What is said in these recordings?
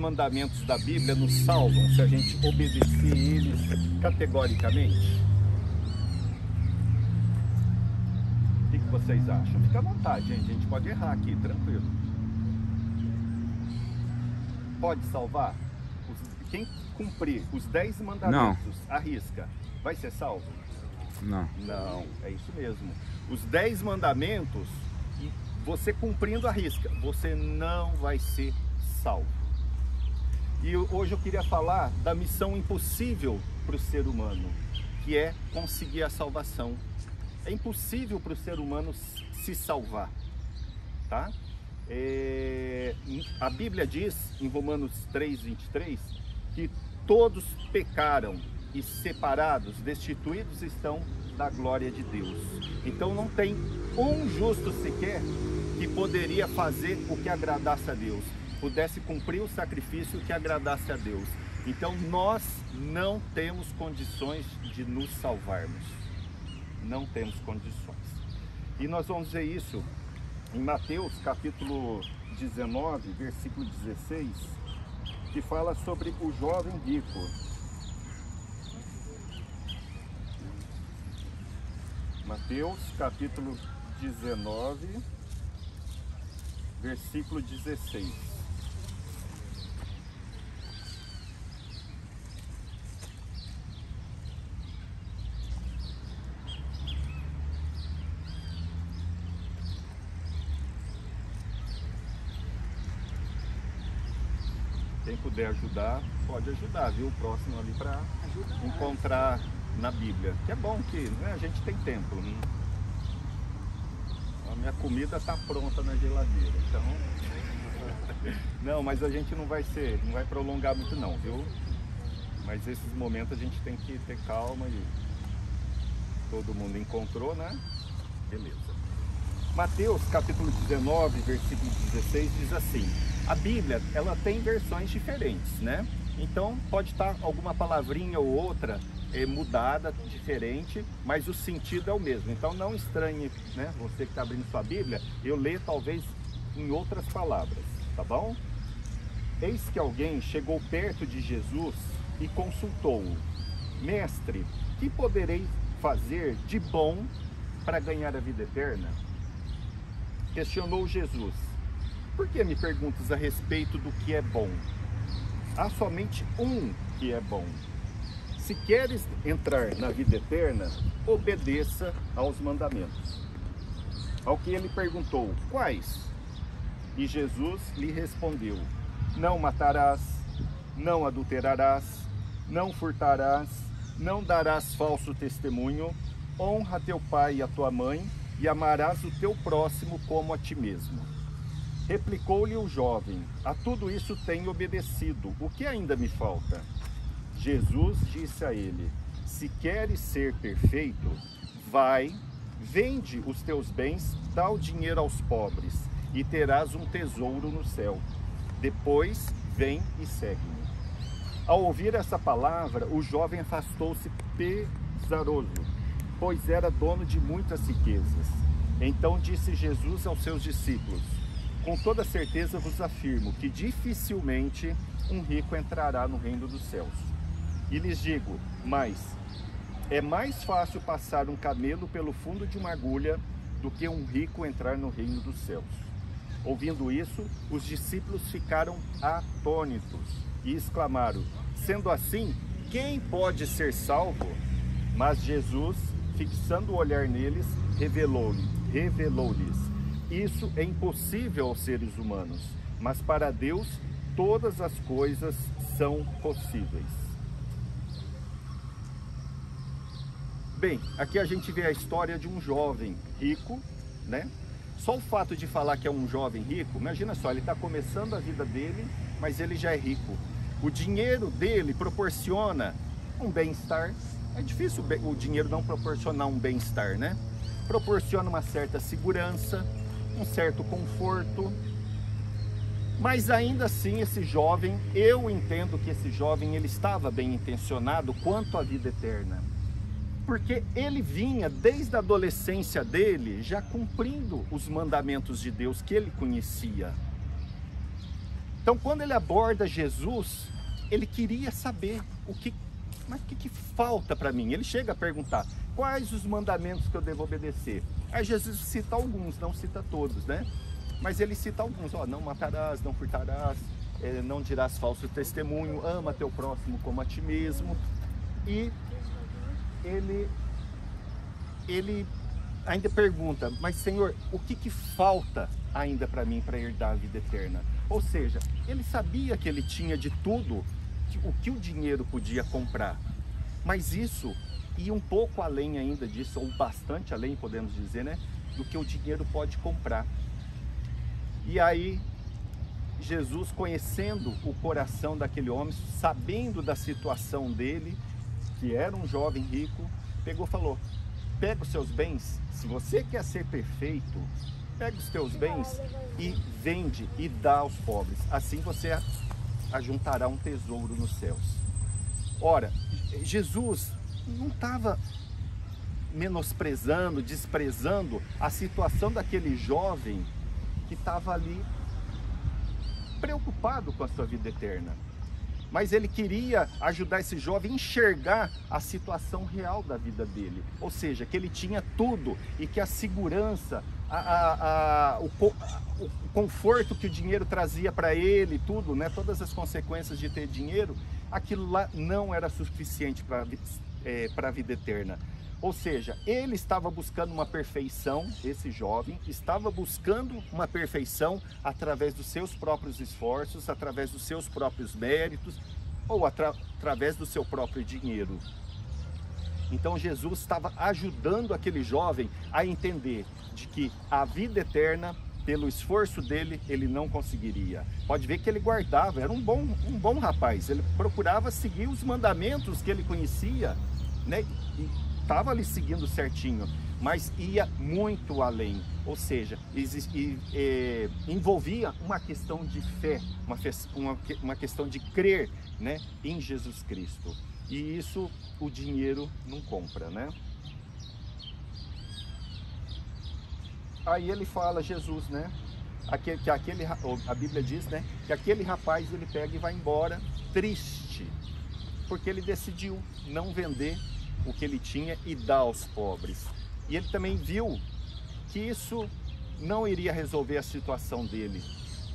mandamentos da Bíblia nos salvam se a gente obedecer eles categoricamente? O que vocês acham? Fica à vontade, gente. A gente pode errar aqui, tranquilo. Pode salvar? Quem cumprir os 10 mandamentos, arrisca, vai ser salvo? Não. Não, é isso mesmo. Os 10 mandamentos, você cumprindo a risca, você não vai ser salvo. E hoje eu queria falar da missão impossível para o ser humano, que é conseguir a salvação. É impossível para o ser humano se salvar, tá? A Bíblia diz, em Romanos 3:23, que todos pecaram e separados, destituídos estão da glória de Deus. Então não tem um justo sequer que poderia fazer o que agradasse a Deus, pudesse cumprir o sacrifício que agradasse a Deus. Então nós não temos condições de nos salvarmos. Não temos condições. E nós vamos ver isso em Mateus capítulo 19, versículo 16, que fala sobre o jovem rico. Mateus capítulo 19, versículo 16. Quem puder ajudar, pode ajudar, viu? O próximo ali para encontrar na Bíblia. Que é bom que, né, a gente tem tempo. Né? A minha comida está pronta na geladeira, então... Não, mas a gente não vai prolongar muito não, viu? Mas esses momentos a gente tem que ter calma e... Todo mundo encontrou, né? Beleza. Mateus capítulo 19, versículo 16 diz assim: a Bíblia, ela tem versões diferentes, né? Então pode estar alguma palavrinha ou outra mudada, diferente, mas o sentido é o mesmo. Então não estranhe, né? Você que está abrindo sua Bíblia, eu ler talvez em outras palavras, tá bom? Eis que alguém chegou perto de Jesus e consultou-o: mestre, que poderei fazer de bom para ganhar a vida eterna? Questionou Jesus: por que me perguntas a respeito do que é bom? Há somente um que é bom. Se queres entrar na vida eterna, obedeça aos mandamentos. Ao que ele perguntou: quais? E Jesus lhe respondeu: não matarás, não adulterarás, não furtarás, não darás falso testemunho, honra teu pai e a tua mãe, e amarás o teu próximo como a ti mesmo. Replicou-lhe o jovem: a tudo isso tenho obedecido, o que ainda me falta? Jesus disse a ele: se queres ser perfeito, vai, vende os teus bens, dá o dinheiro aos pobres, e terás um tesouro no céu. Depois, vem e segue-me. Ao ouvir essa palavra, o jovem afastou-se pesaroso, pois era dono de muitas riquezas. Então disse Jesus aos seus discípulos: com toda certeza vos afirmo que dificilmente um rico entrará no reino dos céus. E lhes digo, mas é mais fácil passar um camelo pelo fundo de uma agulha do que um rico entrar no reino dos céus. Ouvindo isso, os discípulos ficaram atônitos e exclamaram: sendo assim, quem pode ser salvo? Mas Jesus, fixando o olhar neles, revelou-lhes: isso é impossível aos seres humanos, mas para Deus todas as coisas são possíveis. Bem, aqui a gente vê a história de um jovem rico, né? Só o fato de falar que é um jovem rico, imagina só, ele está começando a vida dele, mas ele já é rico. O dinheiro dele proporciona um bem-estar. É difícil o dinheiro não proporcionar um bem-estar, né? Proporciona uma certa segurança, um certo conforto. Mas ainda assim esse jovem, eu entendo que esse jovem ele estava bem intencionado quanto à vida eterna. Porque ele vinha desde a adolescência dele já cumprindo os mandamentos de Deus que ele conhecia. Então, quando ele aborda Jesus, ele queria saber mas o que falta para mim? Ele chega a perguntar, quais os mandamentos que eu devo obedecer? Aí Jesus cita alguns, não cita todos, né? Mas ele cita alguns, não matarás, não furtarás, não dirás falso testemunho, ama teu próximo como a ti mesmo. E ele ainda pergunta, mas Senhor, o que falta ainda para mim para herdar a vida eterna? Ou seja, ele sabia que ele tinha de tudo o que o dinheiro podia comprar, mas isso ia um pouco além ainda disso, ou bastante além, podemos dizer, né, do que o dinheiro pode comprar. E aí Jesus, conhecendo o coração daquele homem, sabendo da situação dele, que era um jovem rico, pegou e falou, pega os seus bens, se você quer ser perfeito, pega os teus bens e vende e dá aos pobres, assim você ajuntará um tesouro nos céus. Ora, Jesus não estava menosprezando, desprezando a situação daquele jovem que estava ali preocupado com a sua vida eterna. Mas ele queria ajudar esse jovem a enxergar a situação real da vida dele. Ou seja, que ele tinha tudo e que a segurança, o conforto que o dinheiro trazia para ele, tudo, né? Todas as consequências de ter dinheiro, aquilo lá não era suficiente para a vida eterna. Ou seja, ele estava buscando uma perfeição, esse jovem estava buscando uma perfeição através dos seus próprios esforços, através dos seus próprios méritos, ou através do seu próprio dinheiro. Então Jesus estava ajudando aquele jovem a entender de que a vida eterna, pelo esforço dele, ele não conseguiria. Pode ver que ele guardava, era um bom rapaz, ele procurava seguir os mandamentos que ele conhecia, né? E estava ali seguindo certinho, mas ia muito além, ou seja, envolvia uma questão de fé, uma questão de crer, né, em Jesus Cristo. E isso o dinheiro não compra, né? Aí ele fala, Jesus, né, a Bíblia diz, né, que aquele rapaz ele pega e vai embora triste, porque ele decidiu não vender o que ele tinha e dar aos pobres. E ele também viu que isso não iria resolver a situação dele,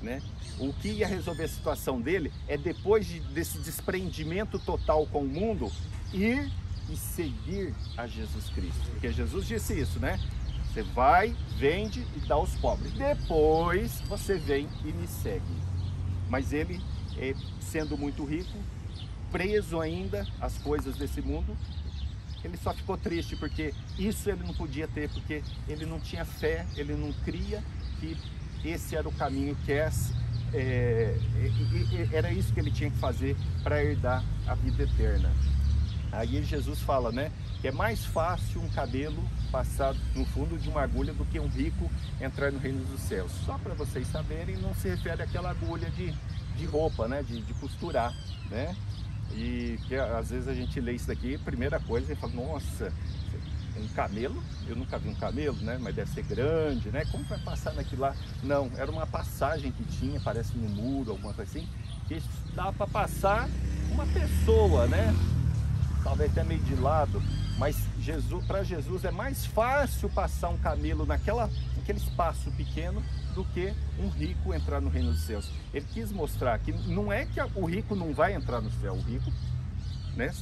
né? O que ia resolver a situação dele é, depois desse desprendimento total com o mundo, ir e seguir a Jesus Cristo. Porque Jesus disse isso, né? Você vai, vende e dá aos pobres. Depois você vem e me segue. Mas ele, sendo muito rico, preso ainda às coisas desse mundo, ele só ficou triste porque isso ele não podia ter, porque ele não tinha fé, ele não cria que esse era o caminho, que era isso que ele tinha que fazer para herdar a vida eterna. Aí Jesus fala, né, que é mais fácil um cabelo passar no fundo de uma agulha do que um rico entrar no reino dos céus. Só para vocês saberem, não se refere àquela agulha de roupa, né, de costurar, né? E que às vezes a gente lê isso daqui, primeira coisa, e fala, nossa, um camelo? Eu nunca vi um camelo, né? Mas deve ser grande, né? Como vai passar naquilo lá? Não, era uma passagem que tinha, parece no muro, alguma coisa assim, que dava para passar uma pessoa, né? Talvez até meio de lado, mas para Jesus é mais fácil passar um camelo naquele espaço pequeno do que um rico entrar no reino dos céus. Ele quis mostrar que não é que o rico não vai entrar no céu, o rico, né,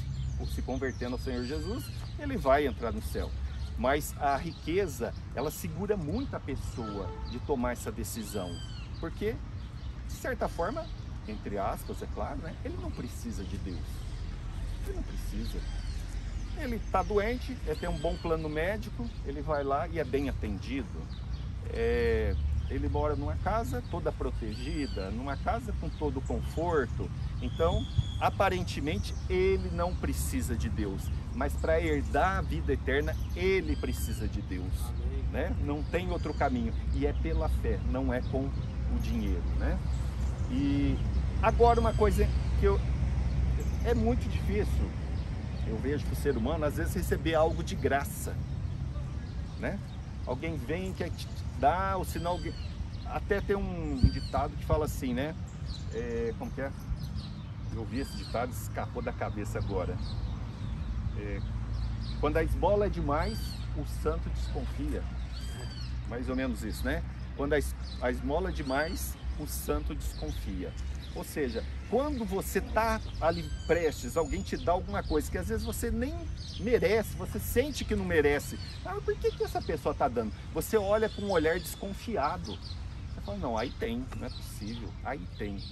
se convertendo ao Senhor Jesus, ele vai entrar no céu. Mas a riqueza, ela segura muito a pessoa de tomar essa decisão, porque, de certa forma, entre aspas, é claro, né, ele não precisa de Deus. Ele não precisa. Ele está doente, ele tem um bom plano médico, ele vai lá e é bem atendido. Ele mora numa casa toda protegida, numa casa com todo conforto. Então, aparentemente, ele não precisa de Deus. Mas para herdar a vida eterna, ele precisa de Deus, né? Não tem outro caminho. E é pela fé, não é com o dinheiro, né? E agora uma coisa que é muito difícil, eu vejo para o ser humano, às vezes, receber algo de graça, né? Alguém vem, quer te dar, ou senão alguém... Até tem um ditado que fala assim, né? Como que é? Eu vi esse ditado, escapou da cabeça agora. Quando a esmola é demais, o santo desconfia. Mais ou menos isso, né? Quando a esmola é demais, o santo desconfia. Ou seja, quando você está ali prestes, alguém te dá alguma coisa que às vezes você nem merece, você sente que não merece. Ah, por que essa pessoa está dando? Você olha com um olhar desconfiado. Você fala, não, aí tem, não é possível, aí tem.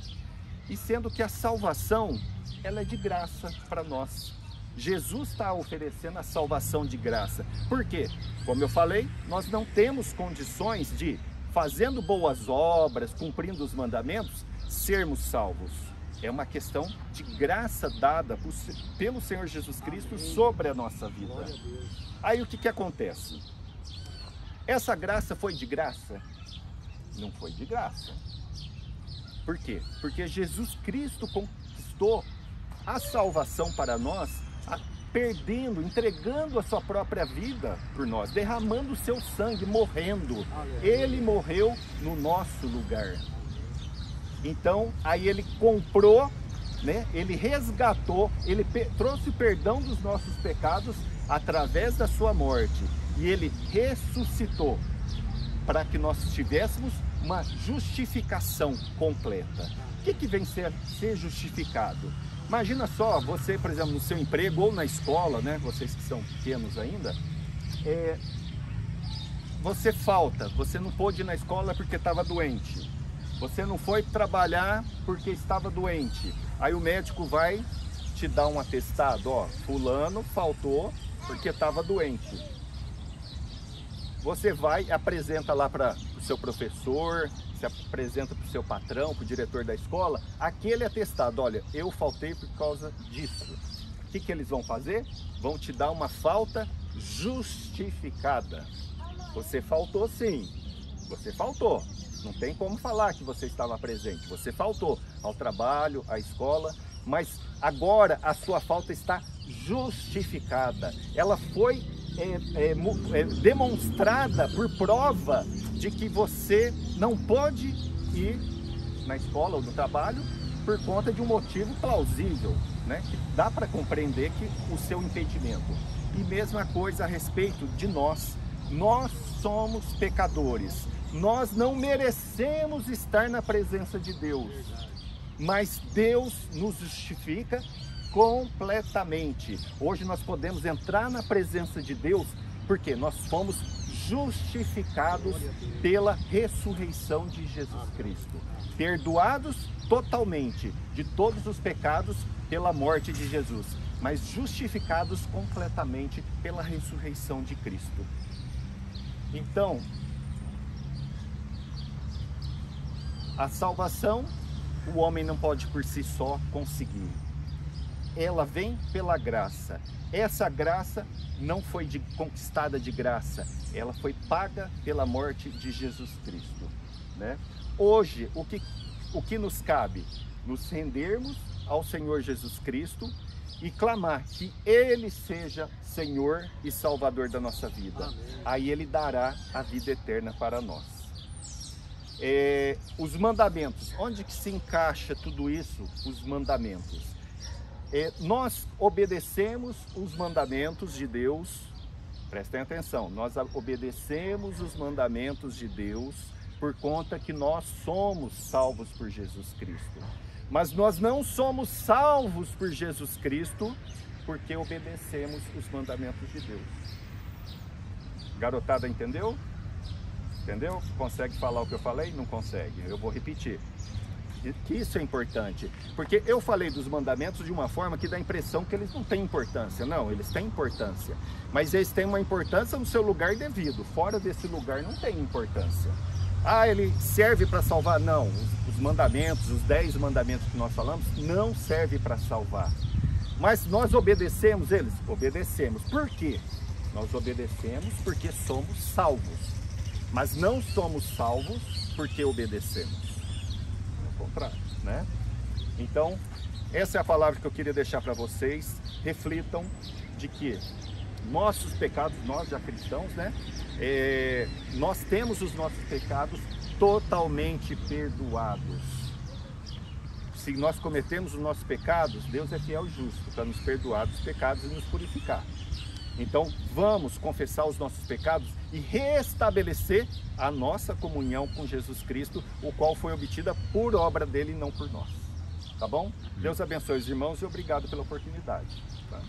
E sendo que a salvação, ela é de graça para nós. Jesus está oferecendo a salvação de graça. Por quê? Como eu falei, nós não temos condições de, fazendo boas obras, cumprindo os mandamentos, sermos salvos. É uma questão de graça dada pelo Senhor Jesus Cristo sobre a nossa vida. Aí o que acontece? Essa graça foi de graça? Não foi de graça. Por quê? Porque Jesus Cristo conquistou a salvação para nós, entregando a sua própria vida por nós, derramando o seu sangue, morrendo. Ele morreu no nosso lugar. Então, aí ele comprou, né? Ele resgatou, ele trouxe o perdão dos nossos pecados através da sua morte. E ele ressuscitou para que nós tivéssemos uma justificação completa. O que vem ser justificado? Imagina só, você, por exemplo, no seu emprego ou na escola, né? Vocês que são pequenos ainda, você falta, você não pôde ir na escola porque estava doente. Você não foi trabalhar porque estava doente. Aí o médico vai te dar um atestado, ó, fulano faltou porque estava doente. Você vai, apresenta lá para o seu professor, se apresenta para o seu patrão, para o diretor da escola, aquele atestado, olha, eu faltei por causa disso. O que eles vão fazer? Vão te dar uma falta justificada. Você faltou sim, você faltou. Não tem como falar que você estava presente, você faltou ao trabalho, à escola, mas agora a sua falta está justificada. Ela foi demonstrada por prova de que você não pode ir na escola ou no trabalho por conta de um motivo plausível, né? Que dá para compreender que o seu impedimento. E mesma coisa a respeito de nós. Nós somos pecadores. Nós não merecemos estar na presença de Deus, mas Deus nos justifica completamente. Hoje nós podemos entrar na presença de Deus porque nós fomos justificados pela ressurreição de Jesus Cristo, perdoados totalmente de todos os pecados pela morte de Jesus, mas justificados completamente pela ressurreição de Cristo. Então, a salvação, o homem não pode por si só conseguir. Ela vem pela graça. Essa graça não foi conquistada de graça, ela foi paga pela morte de Jesus Cristo, né? Hoje, o que nos cabe? Nos rendermos ao Senhor Jesus Cristo e clamar que Ele seja Senhor e Salvador da nossa vida. Amém. Aí Ele dará a vida eterna para nós. Os mandamentos, onde que se encaixa tudo isso? Os mandamentos. Nós obedecemos os mandamentos de Deus, prestem atenção, nós obedecemos os mandamentos de Deus por conta que nós somos salvos por Jesus Cristo. Mas nós não somos salvos por Jesus Cristo porque obedecemos os mandamentos de Deus. Garotada, entendeu? Entendeu? Consegue falar o que eu falei? Não consegue. Eu vou repetir. Que isso é importante, porque eu falei dos mandamentos de uma forma que dá a impressão que eles não têm importância. Não, eles têm importância, mas eles têm uma importância no seu lugar devido. Fora desse lugar não tem importância. Ah, ele serve para salvar? Não, os mandamentos, os 10 mandamentos que nós falamos, não servem para salvar. Mas nós obedecemos eles? Obedecemos. Por quê? Nós obedecemos porque somos salvos, mas não somos salvos porque obedecemos. Contrário, né? Então, essa é a palavra que eu queria deixar para vocês. Reflitam de que nossos pecados, nós já cristãos, né? Nós temos os nossos pecados totalmente perdoados. se nós cometemos os nossos pecados, Deus é fiel e justo para nos perdoar dos pecados e nos purificar. Então vamos confessar os nossos pecados e restabelecer a nossa comunhão com Jesus Cristo, o qual foi obtida por obra dele e não por nós. Tá bom? Deus abençoe os irmãos e obrigado pela oportunidade. Tá?